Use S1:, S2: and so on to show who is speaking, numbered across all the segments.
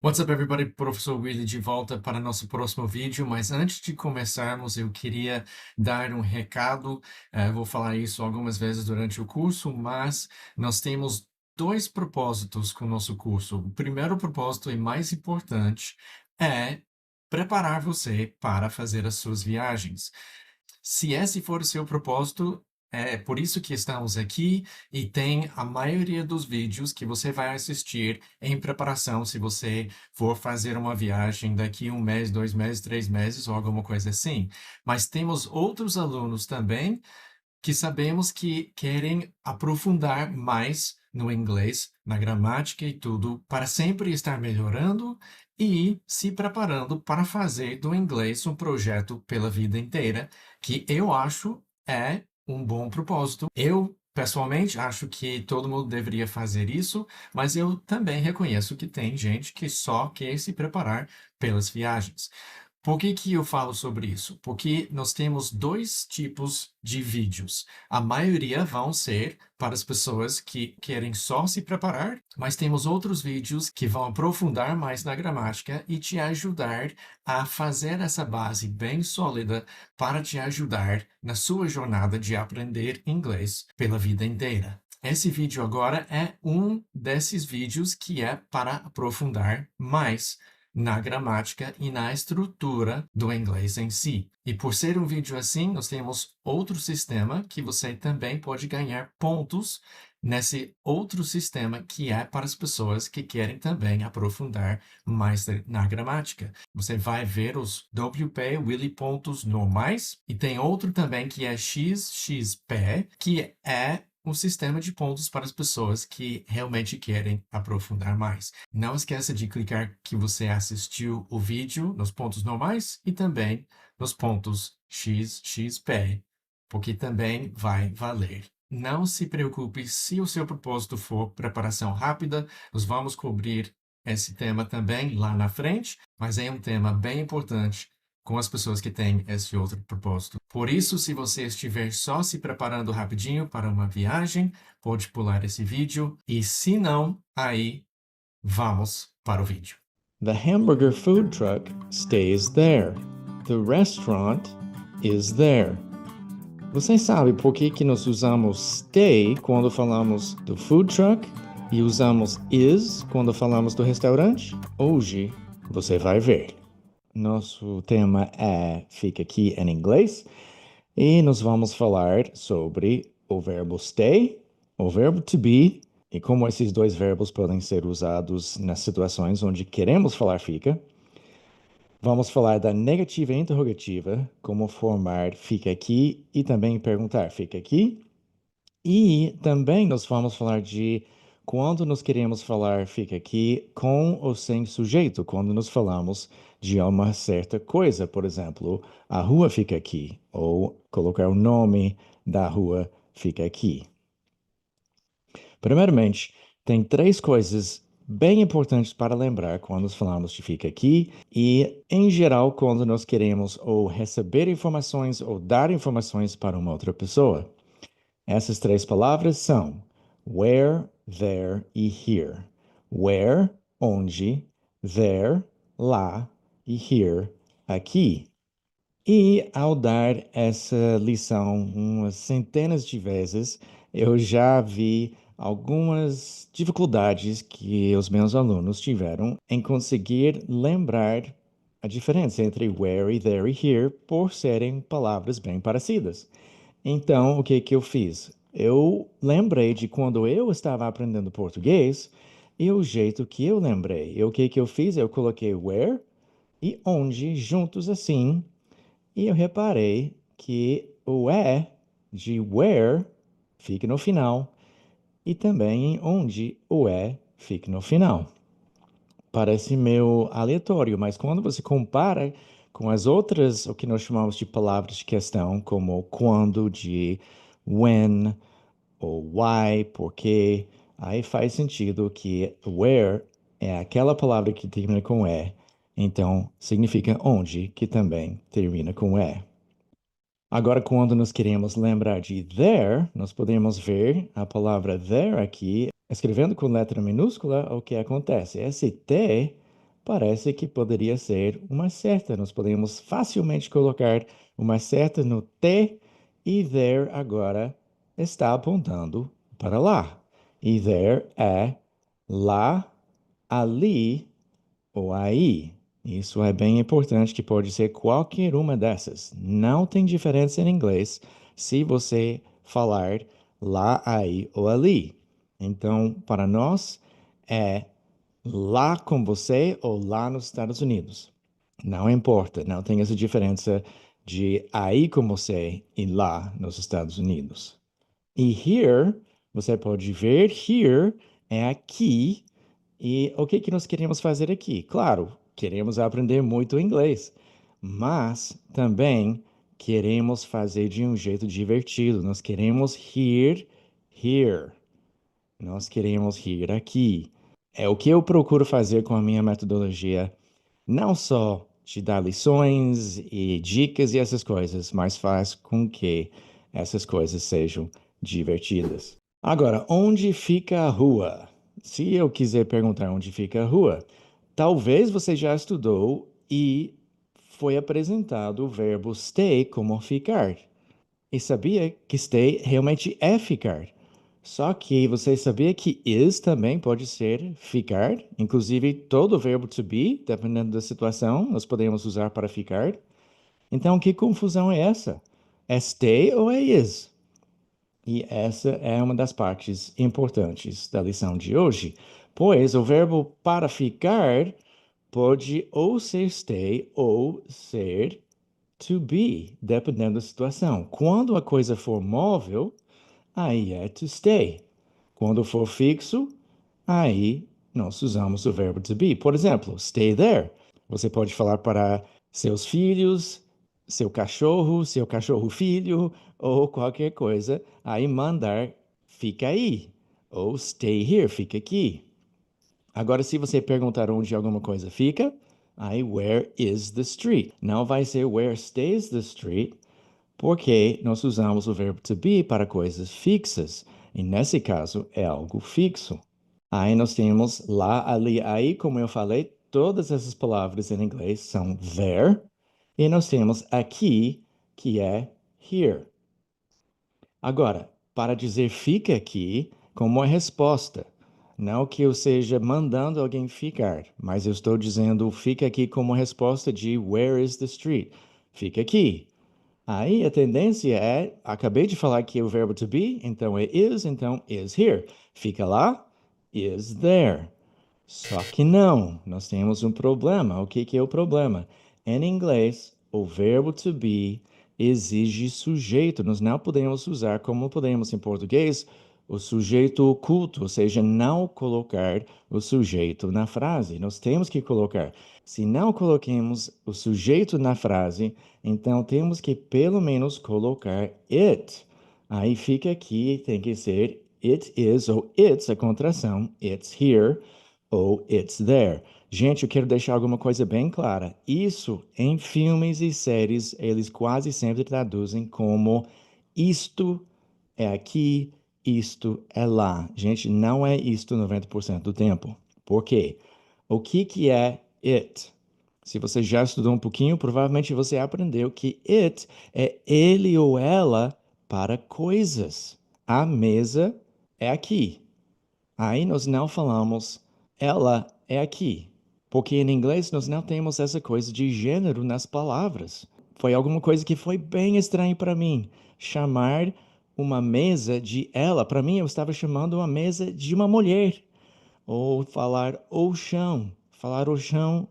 S1: What's up, everybody? Professor Willie de volta para nosso próximo vídeo, mas antes de começarmos, eu queria dar um recado. Vou falar isso algumas vezes durante o curso, mas nós temos dois propósitos com o nosso curso. O primeiro propósito e mais importante é preparar você para fazer as suas viagens. Se esse for o seu propósito, é por isso que estamos aqui e tem a maioria dos vídeos que você vai assistir em preparação se você for fazer uma viagem daqui 1 mês, 2 meses, 3 meses ou alguma coisa assim. Mas temos outros alunos também que sabemos que querem aprofundar mais no inglês, na gramática e tudo, para sempre estar melhorando e se preparando para fazer do inglês um projeto pela vida inteira, que eu acho é um bom propósito. Eu, pessoalmente, acho que todo mundo deveria fazer isso, mas eu também reconheço que tem gente que só quer se preparar pelas viagens. Por que que eu falo sobre isso? Porque nós temos dois tipos de vídeos. A maioria vão ser para as pessoas que querem só se preparar, mas temos outros vídeos que vão aprofundar mais na gramática e te ajudar a fazer essa base bem sólida para te ajudar na sua jornada de aprender inglês pela vida inteira. Esse vídeo agora é um desses vídeos que é para aprofundar mais na gramática e na estrutura do inglês em si. E por ser um vídeo assim, nós temos outro sistema que você também pode ganhar pontos nesse outro sistema que é para as pessoas que querem também aprofundar mais na gramática. Você vai ver os WP Willy pontos normais e tem outro também que é XXP, que é um sistema de pontos para as pessoas que realmente querem aprofundar mais. Não esqueça de clicar que você assistiu o vídeo nos pontos normais e também nos pontos XXP, porque também vai valer. Não se preocupe se o seu propósito for preparação rápida, nós vamos cobrir esse tema também lá na frente, mas é um tema bem importante com as pessoas que têm esse outro propósito. Por isso, se você estiver só se preparando rapidinho para uma viagem, pode pular esse vídeo, e se não, aí vamos para o vídeo.
S2: The hamburger food truck stays there. The restaurant is there. Você sabe por que que nós usamos stay quando falamos do food truck e usamos is quando falamos do restaurante? Hoje você vai ver. Nosso tema é Fica Aqui em inglês e nós vamos falar sobre o verbo stay, o verbo to be e como esses dois verbos podem ser usados nas situações onde queremos falar fica. Vamos falar da negativa interrogativa, como formar fica aqui e também perguntar fica aqui. E também nós vamos falar de quando nós queremos falar fica aqui com ou sem sujeito, quando nós falamos de uma certa coisa, por exemplo, a rua fica aqui, ou colocar o nome da rua fica aqui. Primeiramente, tem três coisas bem importantes para lembrar quando nós falamos de fica aqui e, em geral, quando nós queremos ou receber informações ou dar informações para uma outra pessoa. Essas três palavras são where, there e here. Where, onde, there, lá e here, aqui. E ao dar essa lição umas centenas de vezes, eu já vi algumas dificuldades que os meus alunos tiveram em conseguir lembrar a diferença entre where e there e here por serem palavras bem parecidas. Então, o que que eu fiz? Eu lembrei de quando eu estava aprendendo português e o jeito que eu lembrei. E o que que eu fiz? Eu coloquei where e onde juntos assim e eu reparei que o é de where fica no final e também em onde o é fica no final. Parece meio aleatório, mas quando você compara com as outras, o que nós chamamos de palavras de questão, como quando, de when, ou why, porque, aí faz sentido que where é aquela palavra que termina com é, então significa onde, que também termina com é. Agora, quando nós queremos lembrar de there, nós podemos ver a palavra there aqui, escrevendo com letra minúscula, o que acontece? Esse T parece que poderia ser uma seta. Nós podemos facilmente colocar uma seta no T e there agora está apontando para lá. E there é lá, ali ou aí. Isso é bem importante, que pode ser qualquer uma dessas. Não tem diferença em inglês se você falar lá, aí ou ali. Então, para nós, é lá com você ou lá nos Estados Unidos. Não importa, não tem essa diferença de aí com você e lá nos Estados Unidos. E here, você pode ver, here é aqui. E o que que nós queremos fazer aqui? Claro, queremos aprender muito inglês, mas também queremos fazer de um jeito divertido. Nós queremos rir here. Nós queremos rir aqui. É o que eu procuro fazer com a minha metodologia, não só te dar lições e dicas e essas coisas, mas faz com que essas coisas sejam divertidas. Agora, onde fica a rua? Se eu quiser perguntar onde fica a rua, talvez você já estudou e foi apresentado o verbo stay como ficar. E sabia que stay realmente é ficar. Só que você sabia que is também pode ser ficar? Inclusive, todo o verbo to be, dependendo da situação, nós podemos usar para ficar. Então, que confusão é essa? É stay ou é is? E essa é uma das partes importantes da lição de hoje, pois o verbo para ficar pode ou ser stay ou ser to be, dependendo da situação. Quando a coisa for móvel, aí é to stay. Quando for fixo, aí nós usamos o verbo to be. Por exemplo, stay there. Você pode falar para seus filhos, seu cachorro filho, ou qualquer coisa, aí mandar fica aí. Ou stay here, fica aqui. Agora, se você perguntar onde alguma coisa fica, aí where is the street? Não vai ser where stays the street, porque nós usamos o verbo to be para coisas fixas, e nesse caso é algo fixo. Aí nós temos lá, ali, aí, como eu falei, todas essas palavras em inglês são there, e nós temos aqui, que é here. Agora, para dizer fica aqui, como uma resposta, não que eu seja mandando alguém ficar, mas eu estou dizendo fica aqui como resposta de where is the street? Fica aqui. Aí a tendência é, acabei de falar que é o verbo to be, então é is, então is here. Fica lá, is there. Só que não, nós temos um problema. O que que é o problema? Em inglês, o verbo to be exige sujeito. Nós não podemos usar, como podemos em português, o sujeito oculto, ou seja, não colocar o sujeito na frase. Nós temos que colocar. Se não coloquemos o sujeito na frase, então temos que pelo menos colocar it. Aí fica aqui, tem que ser it is ou it's, a contração, it's here ou it's there. Gente, eu quero deixar alguma coisa bem clara. Isso, em filmes e séries, eles quase sempre traduzem como isto é aqui, isto é lá. Gente, não é isto 90% do tempo. Por quê? O que que é it? Se você já estudou um pouquinho, provavelmente você aprendeu que it é ele ou ela para coisas. A mesa é aqui. Aí nós não falamos ela é aqui, porque em inglês nós não temos essa coisa de gênero nas palavras. Foi alguma coisa que foi bem estranho para mim. Chamar uma mesa de ela, para mim eu estava chamando uma mesa de uma mulher. Ou falar o chão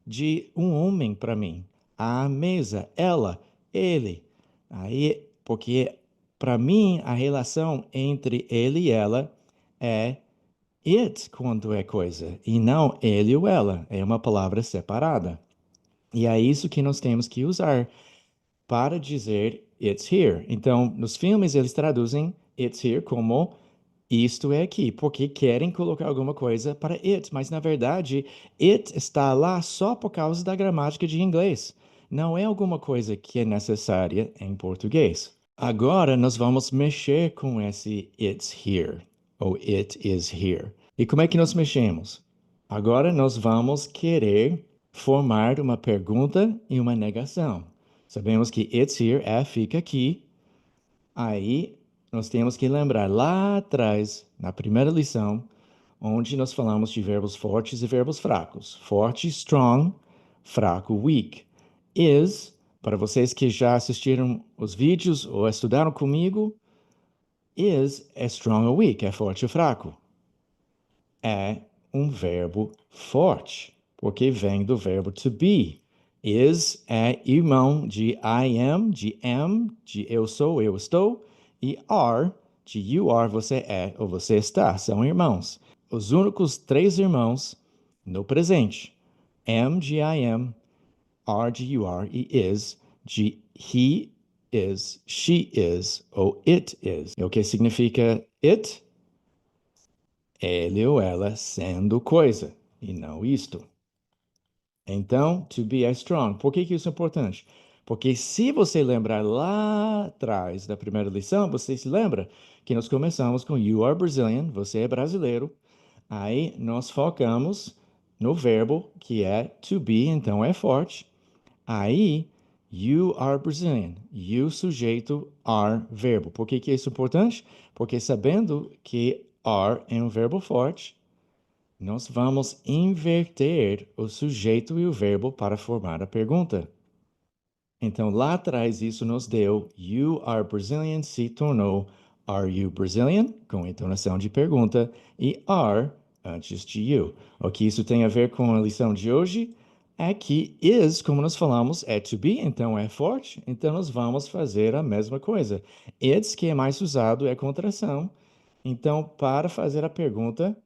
S2: de um homem para mim. A mesa, ela, ele. Aí, porque para mim a relação entre ele e ela é it quando é coisa, e não ele ou ela. É uma palavra separada. E é isso que nós temos que usar para dizer it's here. Então, nos filmes eles traduzem it's here como isto é aqui, porque querem colocar alguma coisa para it, mas na verdade it está lá só por causa da gramática de inglês. Não é alguma coisa que é necessária em português. Agora nós vamos mexer com esse it's here, ou it is here. E como é que nós mexemos? Agora nós vamos querer formar uma pergunta e uma negação. Sabemos que it's here é fica aqui. Aí nós temos que lembrar lá atrás, na primeira lição, onde nós falamos de verbos fortes e verbos fracos. Forte, strong, fraco, weak. Is, para vocês que já assistiram os vídeos ou estudaram comigo, is é strong ou weak, é forte ou fraco. É um verbo forte, porque vem do verbo to be. Is é irmão de I am, de am, de eu sou, eu estou, e are, de you are, você é ou você está, são irmãos. Os únicos três irmãos no presente. Am de I am, are de you are e is de he is, she is ou it is. E o que significa it? Ele ou ela sendo coisa e não isto. Então, to be é strong. Por que isso é importante? Porque se você lembrar lá atrás da primeira lição, você se lembra que nós começamos com you are Brazilian, você é brasileiro. Aí nós focamos no verbo que é to be, então é forte. Aí, you are Brazilian. You, sujeito, are, verbo. Por que isso é importante? Porque sabendo que are é um verbo forte, nós vamos inverter o sujeito e o verbo para formar a pergunta. Então, lá atrás, isso nos deu You are Brazilian se tornou Are you Brazilian? Com entonação de pergunta e are antes de you. O que isso tem a ver com a lição de hoje é que is, como nós falamos, é to be, então é forte. Então, nós vamos fazer a mesma coisa. It's, que é mais usado, é contração. Então, para fazer a pergunta,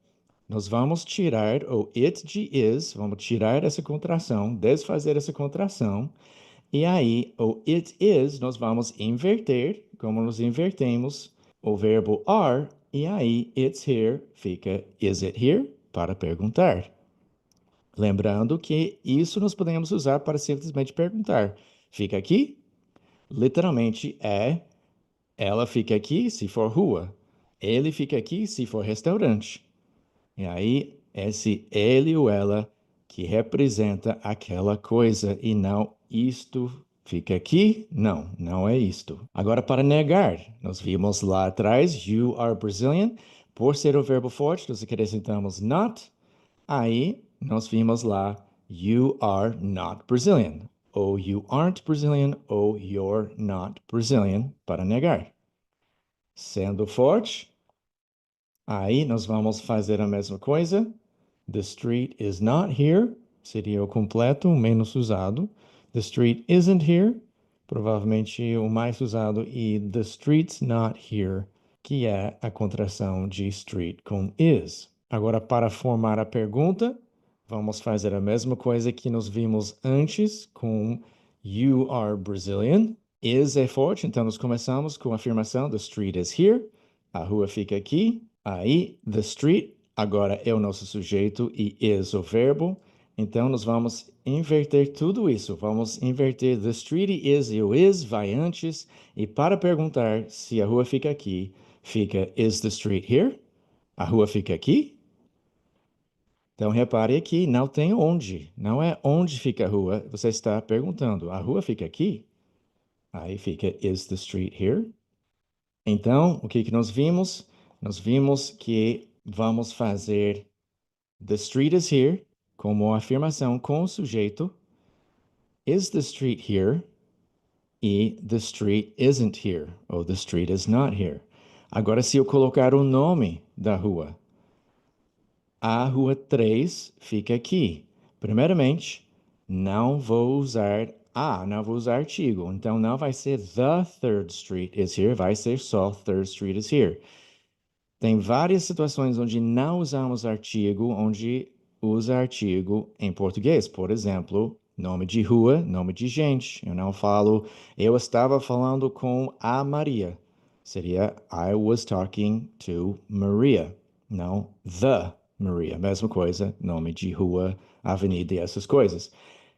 S2: nós vamos tirar o it de is, vamos tirar essa contração, desfazer essa contração, e aí o it is nós vamos inverter, como nós invertemos o verbo are, e aí it's here fica is it here para perguntar. Lembrando que isso nós podemos usar para simplesmente perguntar. Fica aqui? Literalmente é ela fica aqui se for rua. Ele fica aqui se for restaurante. E aí, esse ele ou ela que representa aquela coisa e não isto fica aqui? Não, não é isto. Agora, para negar, nós vimos lá atrás, you are Brazilian. Por ser o verbo forte, nós acrescentamos not. Aí, nós vimos lá, you are not Brazilian. Ou you aren't Brazilian, ou you're not Brazilian, para negar. Sendo forte, aí nós vamos fazer a mesma coisa. The street is not here seria o completo, o menos usado. The street isn't here, provavelmente o mais usado. E the street's not here, que é a contração de street com is. Agora, para formar a pergunta, vamos fazer a mesma coisa que nós vimos antes com you are Brazilian. Is é forte, então nós começamos com a afirmação the street is here. A rua fica aqui. Aí, the street agora é o nosso sujeito e is o verbo. Então, nós vamos inverter tudo isso. Vamos inverter the street is e o is vai antes. E para perguntar se a rua fica aqui, fica is the street here? A rua fica aqui? Então, repare aqui, não tem onde. Não é onde fica a rua. Você está perguntando, a rua fica aqui? Aí fica is the street here? Então, o que nós vimos? Nós vimos que vamos fazer the street is here como afirmação com o sujeito. Is the street here? E the street isn't here. Ou the street is not here. Agora, se eu colocar o nome da rua, a rua 3 fica aqui. Primeiramente, não vou usar não vou usar artigo. Então, não vai ser the third street is here, vai ser só third street is here. Tem várias situações onde não usamos artigo, onde usa artigo em português. Por exemplo, nome de rua, nome de gente. Eu não falo, eu estava falando com a Maria. Seria I was talking to Maria. Não the Maria. Mesma coisa, nome de rua, avenida e essas coisas.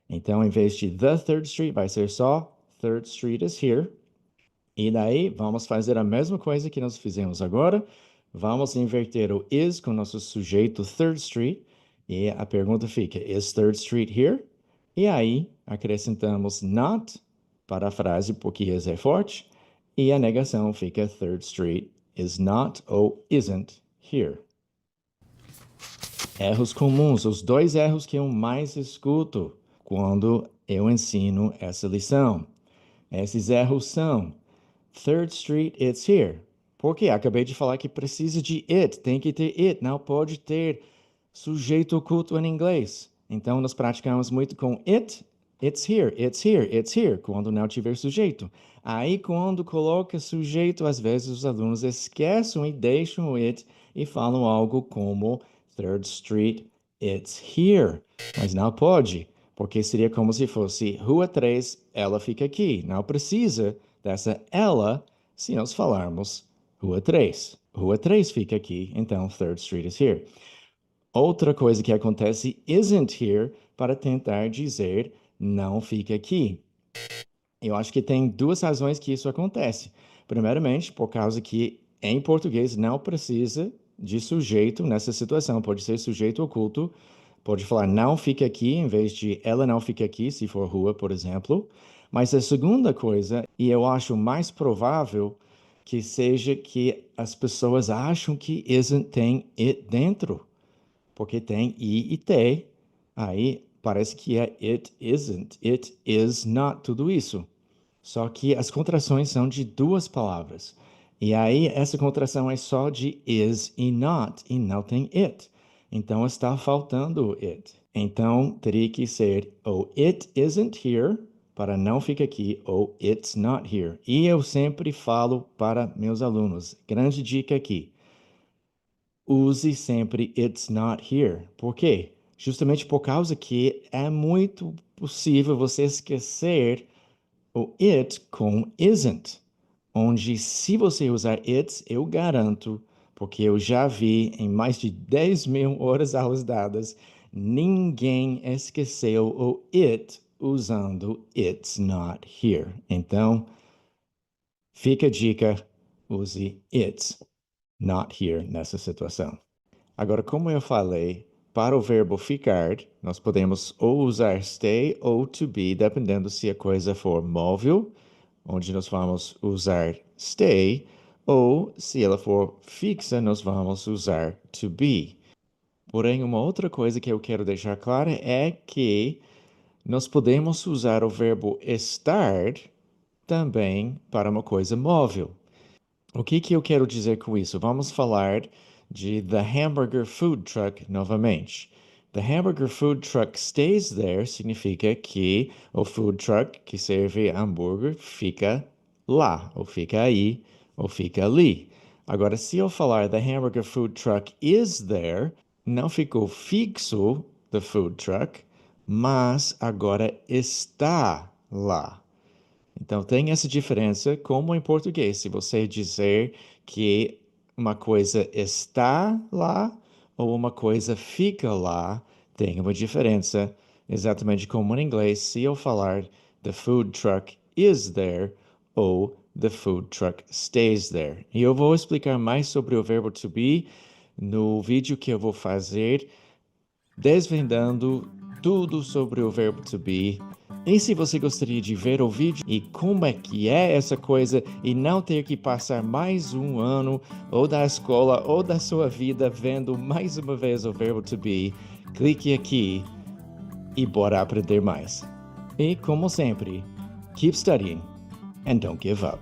S2: Então, em vez de the third street, vai ser só third street is here. E daí, vamos fazer a mesma coisa que nós fizemos agora. Vamos inverter o is com o nosso sujeito third street E a pergunta fica, is 3rd Street here? E aí acrescentamos not para a frase porque is é forte. E a negação fica 3rd Street is not ou isn't here. Erros comuns, os 2 erros que eu mais escuto quando eu ensino essa lição. Esses erros são 3rd Street, it's here. Porque acabei de falar que precisa de it, tem que ter it, não pode ter sujeito oculto em inglês. Então, nós praticamos muito com it, it's here, it's here, it's here, quando não tiver sujeito. Aí, quando coloca sujeito, às vezes os alunos esquecem e deixam o it e falam algo como 3rd Street, it's here. Mas não pode, porque seria como se fosse Rua 3, ela fica aqui. Não precisa dessa ela se nós falarmos Rua 3. Rua 3 fica aqui, então 3rd Street is here. Outra coisa que acontece isn't here para tentar dizer não fica aqui. Eu acho que tem 2 razões que isso acontece. Primeiramente, por causa que em português não precisa de sujeito nessa situação. Pode ser sujeito oculto. Pode falar não fica aqui em vez de ela não fica aqui, se for rua, por exemplo. Mas a segunda coisa, e eu acho mais provável, que seja que as pessoas acham que isn't tem it dentro. Porque tem I e T. Aí parece que é it isn't, it is not, tudo isso. Só que as contrações são de 2 palavras. E aí essa contração é só de is e not, e não tem it. Então está faltando it. Então teria que ser ou it isn't here, para não ficar aqui, ou it's not here. E eu sempre falo para meus alunos, grande dica aqui, use sempre it's not here. Por quê? Justamente por causa que é muito possível você esquecer o it com isn't. Onde se você usar it, eu garanto, porque eu já vi em mais de 10.000 horas aulas dadas, ninguém esqueceu o it usando it's not here. Então, fica a dica, use it's not here nessa situação. Agora, como eu falei, para o verbo ficar, nós podemos ou usar stay ou to be, dependendo se a coisa for móvel, onde nós vamos usar stay, ou se ela for fixa, nós vamos usar to be. Porém, uma outra coisa que eu quero deixar clara é que nós podemos usar o verbo estar também para uma coisa móvel. O que eu quero dizer com isso? Vamos falar de The Hamburger Food Truck novamente. The Hamburger Food Truck stays there significa que o food truck que serve hambúrguer fica lá, ou fica aí, ou fica ali. Agora, se eu falar The Hamburger Food Truck is there, não ficou fixo the food truck, mas agora está lá. Então, tem essa diferença, como em português. Se você dizer que uma coisa está lá ou uma coisa fica lá, tem uma diferença. Exatamente como em inglês, se eu falar the food truck is there ou the food truck stays there. E eu vou explicar mais sobre o verbo to be no vídeo que eu vou fazer desvendando tudo sobre o verbo to be. E se você gostaria de ver o vídeo e como é que é essa coisa e não ter que passar mais um ano ou da escola ou da sua vida vendo mais uma vez o verbo to be, clique aqui e bora aprender mais. E como sempre, keep studying and don't give up.